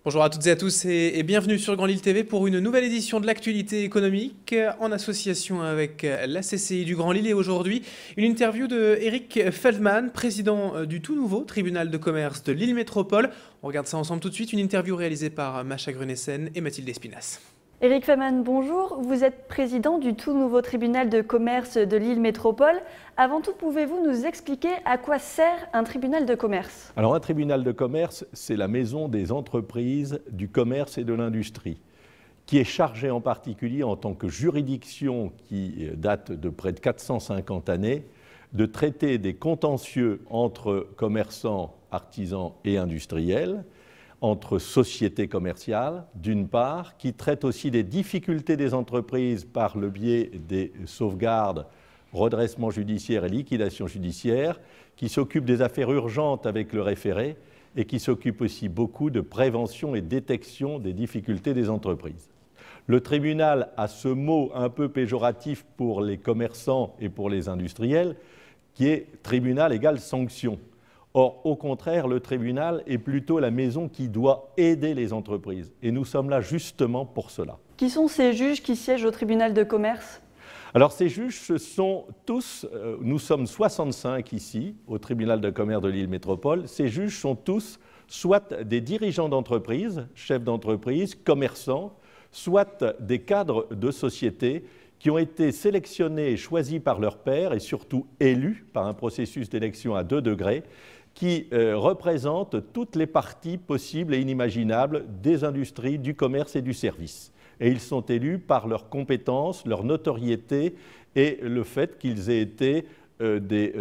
Bonjour à toutes et à tous et bienvenue sur Grand Lille TV pour une nouvelle édition de l'actualité économique en association avec la CCI du Grand Lille. Et aujourd'hui, une interview de Eric Feldman, président du tout nouveau tribunal de commerce de Lille Métropole. On regarde ça ensemble tout de suite, une interview réalisée par Macha Grunessen et Mathilde Espinas. Eric Feldman, bonjour. Vous êtes président du tout nouveau tribunal de commerce de Lille Métropole. Avant tout, pouvez-vous nous expliquer à quoi sert un tribunal de commerce? Alors un tribunal de commerce, c'est la maison des entreprises, du commerce et de l'industrie, qui est chargée en particulier en tant que juridiction qui date de près de 450 années, de traiter des contentieux entre commerçants, artisans et industriels, entre sociétés commerciales, d'une part, qui traite aussi des difficultés des entreprises par le biais des sauvegardes, redressement judiciaire et liquidation judiciaire, qui s'occupe des affaires urgentes avec le référé et qui s'occupe aussi beaucoup de prévention et détection des difficultés des entreprises. Le tribunal a ce mot un peu péjoratif pour les commerçants et pour les industriels, qui est tribunal égale sanction. Or, au contraire, le tribunal est plutôt la maison qui doit aider les entreprises. Et nous sommes là justement pour cela. Qui sont ces juges qui siègent au tribunal de commerce? Alors, ces juges, ce sont tous, nous sommes 65 ici, au tribunal de commerce de Lille Métropole. Ces juges sont tous soit des dirigeants d'entreprise, chefs d'entreprise, commerçants, soit des cadres de société qui ont été sélectionnés et choisis par leurs pairs et surtout élus par un processus d'élection à 2 degrés, qui représentent toutes les parties possibles et inimaginables des industries, du commerce et du service. Et ils sont élus par leurs compétences, leur notoriété et le fait qu'ils aient été des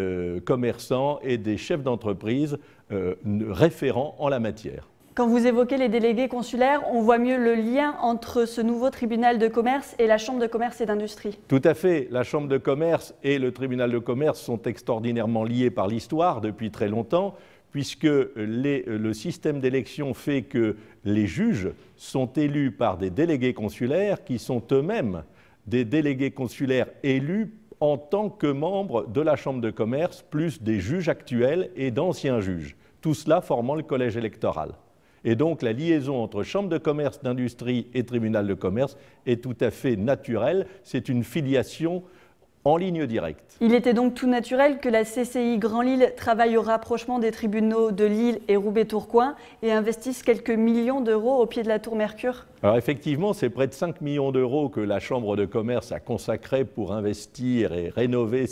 commerçants et des chefs d'entreprise référents en la matière. Quand vous évoquez les délégués consulaires, on voit mieux le lien entre ce nouveau tribunal de commerce et la Chambre de commerce et d'industrie. Tout à fait. La Chambre de commerce et le tribunal de commerce sont extraordinairement liés par l'histoire depuis très longtemps, puisque le système d'élection fait que les juges sont élus par des délégués consulaires qui sont eux-mêmes des délégués consulaires élus en tant que membres de la Chambre de commerce, plus des juges actuels et d'anciens juges, tout cela formant le collège électoral. Et donc la liaison entre Chambre de commerce, d'industrie et tribunal de commerce est tout à fait naturelle. C'est une filiation en ligne directe. Il était donc tout naturel que la CCI Grand Lille travaille au rapprochement des tribunaux de Lille et Roubaix-Tourcoing et investisse quelques millions d'euros au pied de la tour Mercure. Alors effectivement, c'est près de 5 millions d'euros que la Chambre de commerce a consacré pour investir et rénover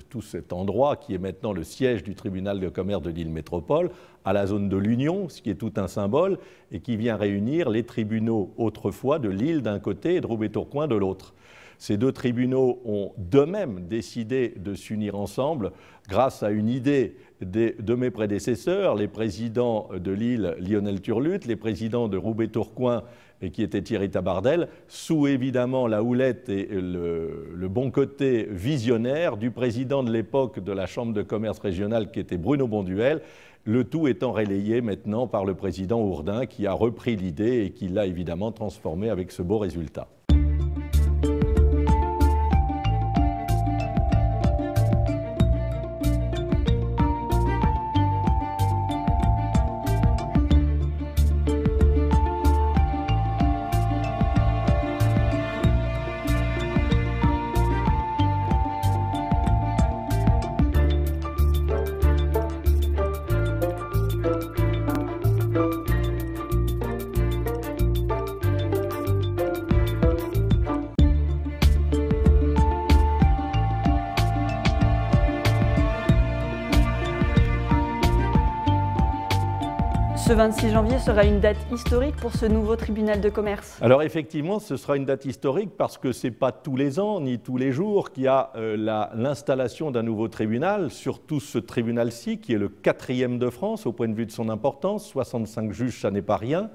tout cet endroit qui est maintenant le siège du tribunal de commerce de Lille Métropole, à la zone de l'Union, ce qui est tout un symbole, et qui vient réunir les tribunaux autrefois de Lille d'un côté et de Roubaix-Tourcoing de l'autre. Ces 2 tribunaux ont d'eux-mêmes décidé de s'unir ensemble grâce à une idée de mes prédécesseurs, les présidents de Lille, Lionel Turlut, les présidents de Roubaix-Tourcoing, qui était Thierry Tabardel, sous évidemment la houlette et le bon côté visionnaire du président de l'époque de la Chambre de commerce régionale qui était Bruno Bonduel, le tout étant relayé maintenant par le président Ourdin qui a repris l'idée et qui l'a évidemment transformée avec ce beau résultat. Ce 26 janvier sera une date historique pour ce nouveau tribunal de commerce. Alors effectivement, ce sera une date historique parce que ce n'est pas tous les ans ni tous les jours qu'il y a l'installation d'un nouveau tribunal, surtout ce tribunal-ci qui est le 4e de France au point de vue de son importance, 65 juges, ça n'est pas rien,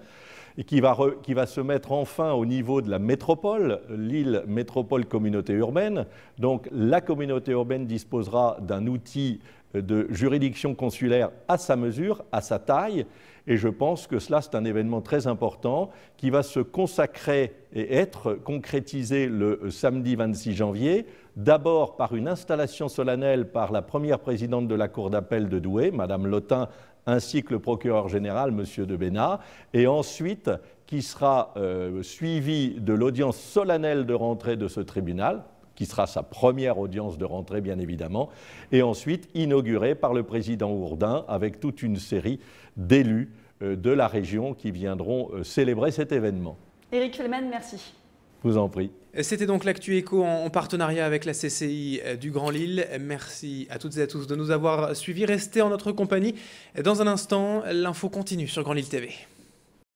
et qui va se mettre enfin au niveau de la métropole, Lille Métropole Communauté Urbaine. Donc la communauté urbaine disposera d'un outil de juridiction consulaire à sa mesure, à sa taille, et je pense que cela c'est un événement très important qui va se consacrer et être concrétisé le samedi 26 janvier, d'abord par une installation solennelle par la première présidente de la Cour d'appel de Douai, Madame Lotin, ainsi que le procureur général, M. de Bénat, et ensuite qui sera suivi de l'audience solennelle de rentrée de ce tribunal, qui sera sa première audience de rentrée bien évidemment, et ensuite inauguré par le président Hourdin avec toute une série d'élus de la région qui viendront célébrer cet événement. Éric Feldman, merci. Je vous en prie. C'était donc l'Actu Éco en partenariat avec la CCI du Grand Lille. Merci à toutes et à tous de nous avoir suivis. Restez en notre compagnie. Dans un instant, l'info continue sur Grand Lille TV.